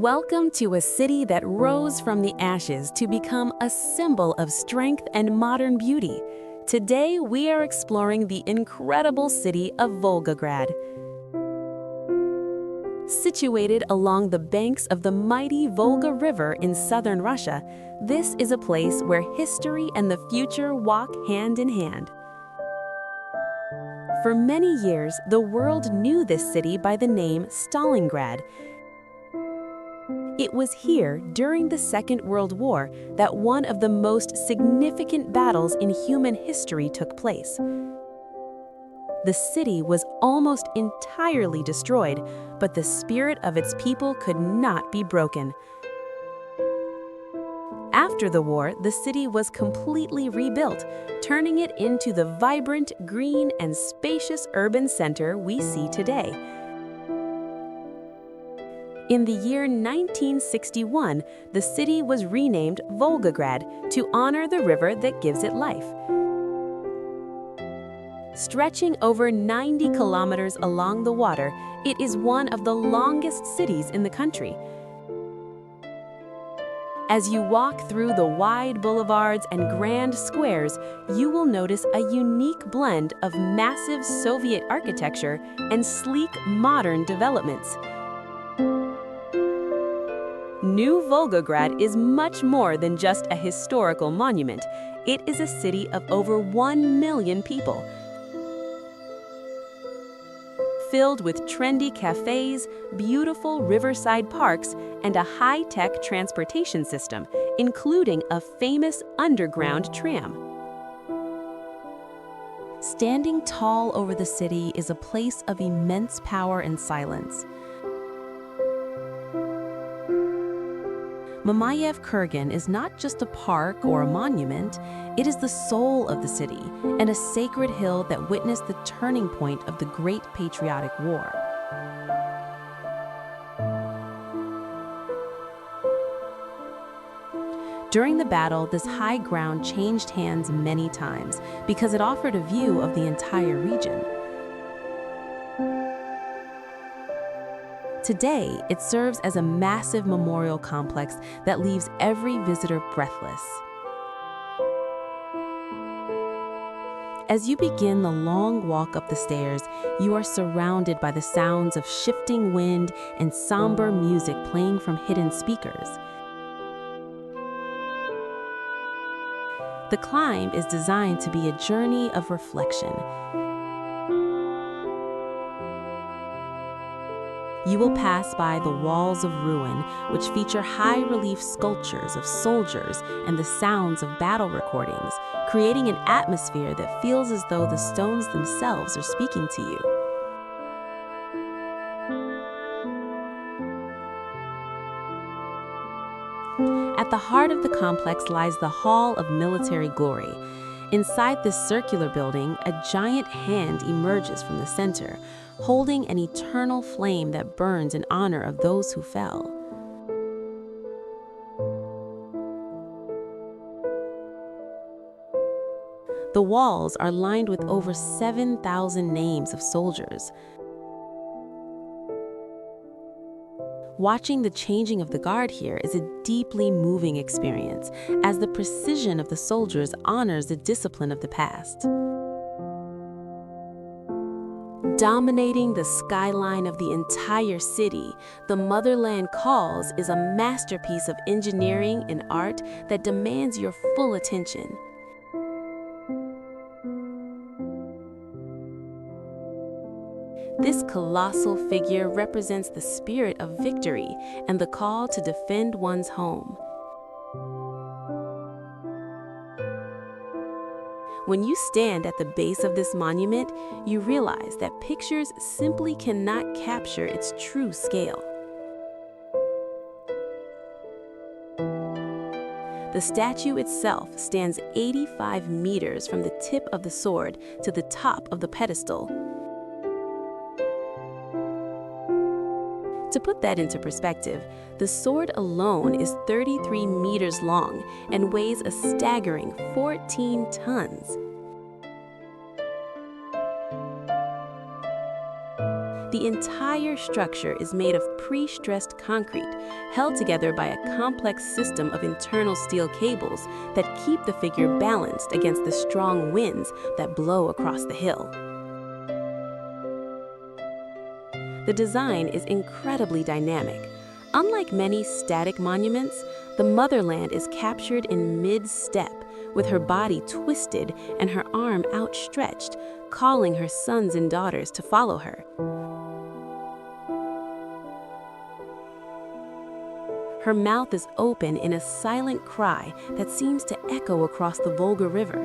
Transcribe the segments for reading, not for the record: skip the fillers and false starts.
Welcome to a city that rose from the ashes to become a symbol of strength and modern beauty. Today, we are exploring the incredible city of Volgograd. Situated along the banks of the mighty Volga River in southern Russia, this is a place where history and the future walk hand in hand. For many years, the world knew this city by the name Stalingrad. It was here, during the Second World War, that one of the most significant battles in human history took place. The city was almost entirely destroyed, but the spirit of its people could not be broken. After the war, the city was completely rebuilt, turning it into the vibrant, green, and spacious urban center we see today. In the year 1961, the city was renamed Volgograd to honor the river that gives it life. Stretching over 90 kilometers along the water, it is one of the longest cities in the country. As you walk through the wide boulevards and grand squares, you will notice a unique blend of massive Soviet architecture and sleek modern developments. New Volgograd is much more than just a historical monument. It is a city of over 1 million people, filled with trendy cafes, beautiful riverside parks, and a high-tech transportation system, including a famous underground tram. Standing tall over the city is a place of immense power and silence. Mamayev Kurgan is not just a park or a monument, it is the soul of the city and a sacred hill that witnessed the turning point of the Great Patriotic War. During the battle, this high ground changed hands many times because it offered a view of the entire region. Today, it serves as a massive memorial complex that leaves every visitor breathless. As you begin the long walk up the stairs, you are surrounded by the sounds of shifting wind and somber music playing from hidden speakers. The climb is designed to be a journey of reflection. You will pass by the walls of ruin, which feature high-relief sculptures of soldiers and the sounds of battle recordings, creating an atmosphere that feels as though the stones themselves are speaking to you. At the heart of the complex lies the Hall of Military Glory. Inside this circular building, a giant hand emerges from the center, holding an eternal flame that burns in honor of those who fell. The walls are lined with over 7,000 names of soldiers. Watching the changing of the guard here is a deeply moving experience, as the precision of the soldiers honors the discipline of the past. Dominating the skyline of the entire city, the Motherland Calls is a masterpiece of engineering and art that demands your full attention. This colossal figure represents the spirit of victory and the call to defend one's home. When you stand at the base of this monument, you realize that pictures simply cannot capture its true scale. The statue itself stands 85 meters from the tip of the sword to the top of the pedestal. To put that into perspective, the sword alone is 33 meters long and weighs a staggering 14 tons. The entire structure is made of pre-stressed concrete, held together by a complex system of internal steel cables that keep the figure balanced against the strong winds that blow across the hill. The design is incredibly dynamic. Unlike many static monuments, the Motherland is captured in mid-step, with her body twisted and her arm outstretched, calling her sons and daughters to follow her. Her mouth is open in a silent cry that seems to echo across the Volga River.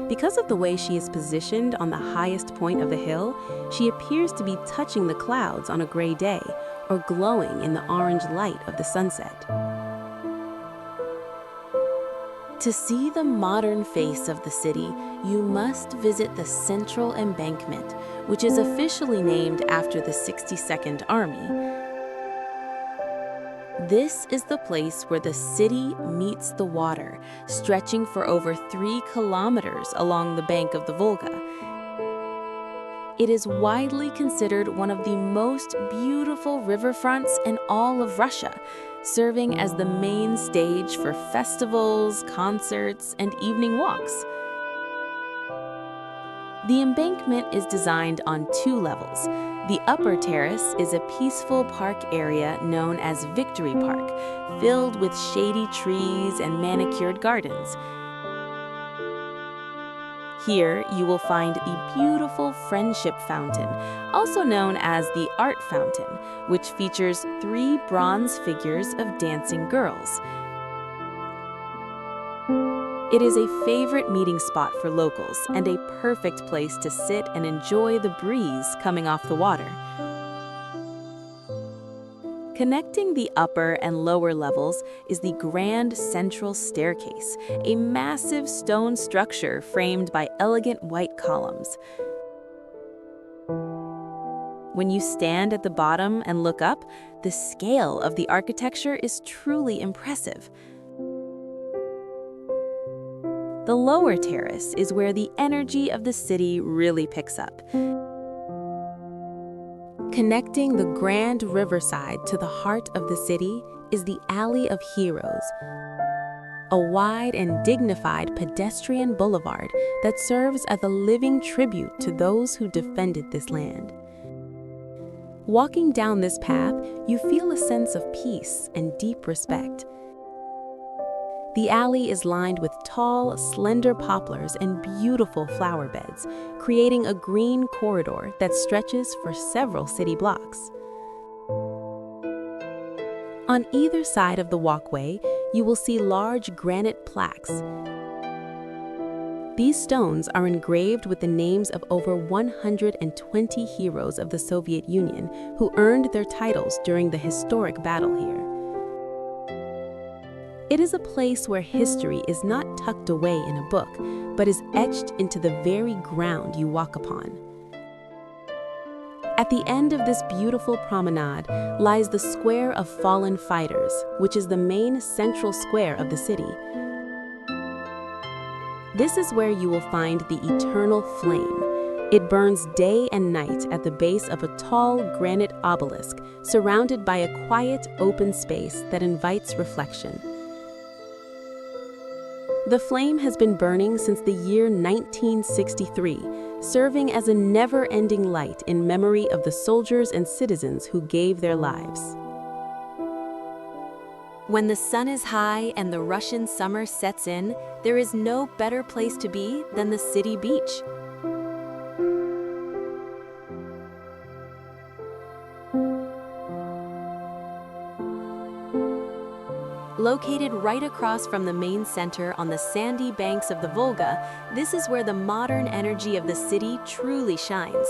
Because of the way she is positioned on the highest point of the hill, she appears to be touching the clouds on a gray day or glowing in the orange light of the sunset. To see the modern face of the city, you must visit the Central Embankment, which is officially named after the 62nd Army. This is the place where the city meets the water, stretching for over 3 kilometers along the bank of the Volga. It is widely considered one of the most beautiful riverfronts in all of Russia, serving as the main stage for festivals, concerts, and evening walks. The embankment is designed on 2 levels. The upper terrace is a peaceful park area known as Victory Park, filled with shady trees and manicured gardens. Here, you will find the beautiful Friendship Fountain, also known as the Art Fountain, which features 3 bronze figures of dancing girls. It is a favorite meeting spot for locals and a perfect place to sit and enjoy the breeze coming off the water. Connecting the upper and lower levels is the Grand Central Staircase, a massive stone structure framed by elegant white columns. When you stand at the bottom and look up, the scale of the architecture is truly impressive. The lower terrace is where the energy of the city really picks up. Connecting the grand riverside to the heart of the city is the Alley of Heroes, a wide and dignified pedestrian boulevard that serves as a living tribute to those who defended this land. Walking down this path, you feel a sense of peace and deep respect. The alley is lined with tall, slender poplars and beautiful flower beds, creating a green corridor that stretches for several city blocks. On either side of the walkway, you will see large granite plaques. These stones are engraved with the names of over 120 heroes of the Soviet Union who earned their titles during the historic battle here. It is a place where history is not tucked away in a book, but is etched into the very ground you walk upon. At the end of this beautiful promenade lies the Square of Fallen Fighters, which is the main central square of the city. This is where you will find the eternal flame. It burns day and night at the base of a tall granite obelisk, surrounded by a quiet, open space that invites reflection. The flame has been burning since the year 1963, serving as a never-ending light in memory of the soldiers and citizens who gave their lives. When the sun is high and the Russian summer sets in, there is no better place to be than the city beach. Located right across from the main center on the sandy banks of the Volga, this is where the modern energy of the city truly shines.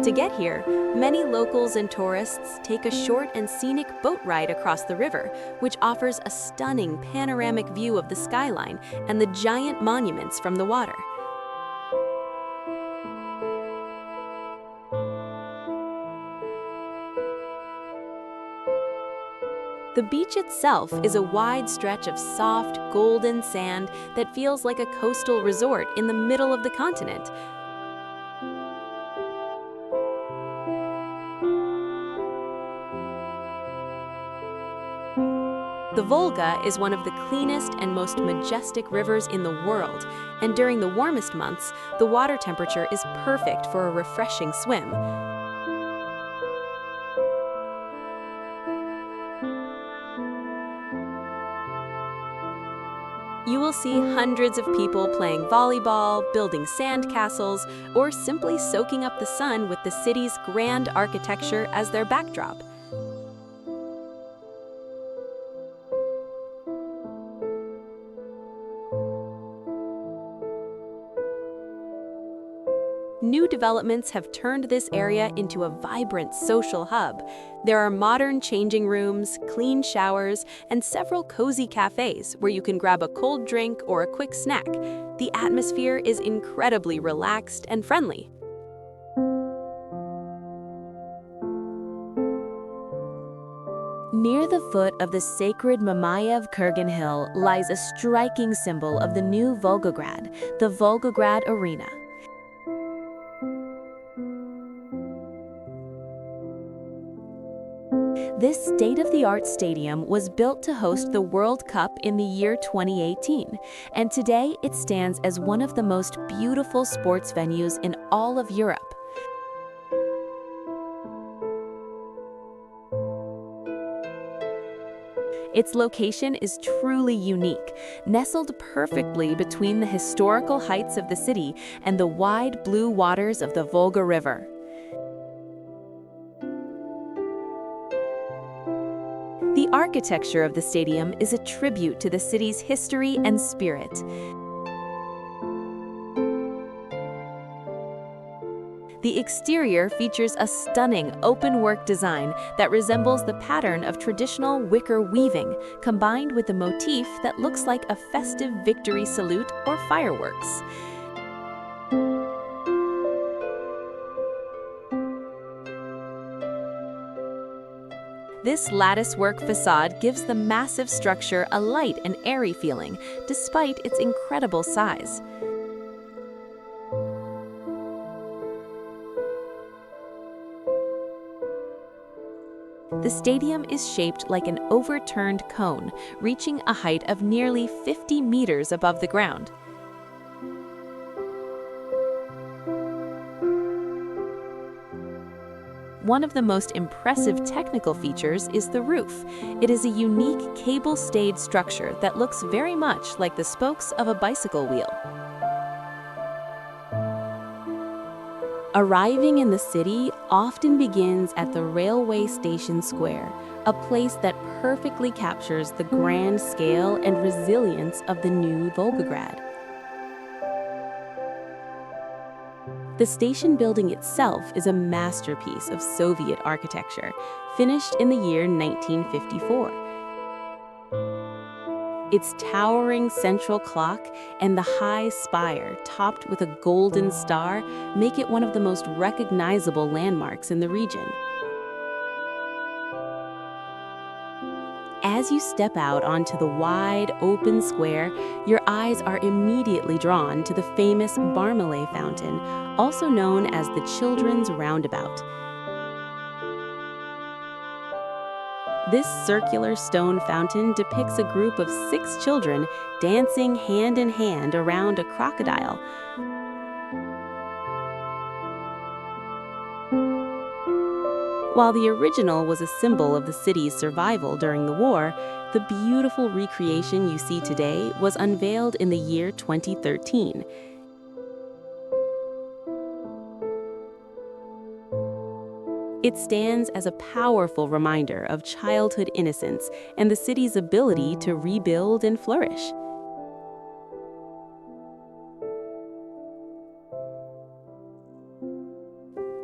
To get here, many locals and tourists take a short and scenic boat ride across the river, which offers a stunning panoramic view of the skyline and the giant monuments from the water. The beach itself is a wide stretch of soft, golden sand that feels like a coastal resort in the middle of the continent. The Volga is one of the cleanest and most majestic rivers in the world, and during the warmest months, the water temperature is perfect for a refreshing swim. You will see hundreds of people playing volleyball, building sand castles, or simply soaking up the sun with the city's grand architecture as their backdrop. New developments have turned this area into a vibrant social hub. There are modern changing rooms, clean showers, and several cozy cafes where you can grab a cold drink or a quick snack. The atmosphere is incredibly relaxed and friendly. Near the foot of the sacred Mamayev Kurgan hill lies a striking symbol of the new Volgograd, the Volgograd Arena. This state-of-the-art stadium was built to host the World Cup in the year 2018, and today it stands as one of the most beautiful sports venues in all of Europe. Its location is truly unique, nestled perfectly between the historical heights of the city and the wide blue waters of the Volga River. The architecture of the stadium is a tribute to the city's history and spirit. The exterior features a stunning open-work design that resembles the pattern of traditional wicker weaving, combined with a motif that looks like a festive victory salute or fireworks. This lattice-work facade gives the massive structure a light and airy feeling, despite its incredible size. The stadium is shaped like an overturned cone, reaching a height of nearly 50 meters above the ground. One of the most impressive technical features is the roof. It is a unique cable-stayed structure that looks very much like the spokes of a bicycle wheel. Arriving in the city often begins at the railway station square, a place that perfectly captures the grand scale and resilience of the new Volgograd. The station building itself is a masterpiece of Soviet architecture, finished in the year 1954. Its towering central clock and the high spire, topped with a golden star, make it one of the most recognizable landmarks in the region. As you step out onto the wide, open square, your eyes are immediately drawn to the famous Barmalet fountain, also known as the Children's Roundabout. This circular stone fountain depicts a group of 6 children dancing hand in hand around a crocodile. While the original was a symbol of the city's survival during the war, the beautiful recreation you see today was unveiled in the year 2013. It stands as a powerful reminder of childhood innocence and the city's ability to rebuild and flourish.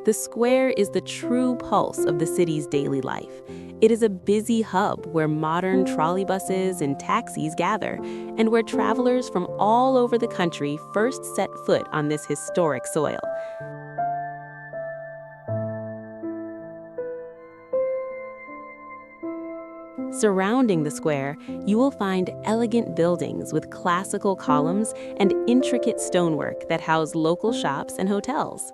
The square is the true pulse of the city's daily life. It is a busy hub where modern trolleybuses and taxis gather, and where travelers from all over the country first set foot on this historic soil. Surrounding the square, you will find elegant buildings with classical columns and intricate stonework that house local shops and hotels.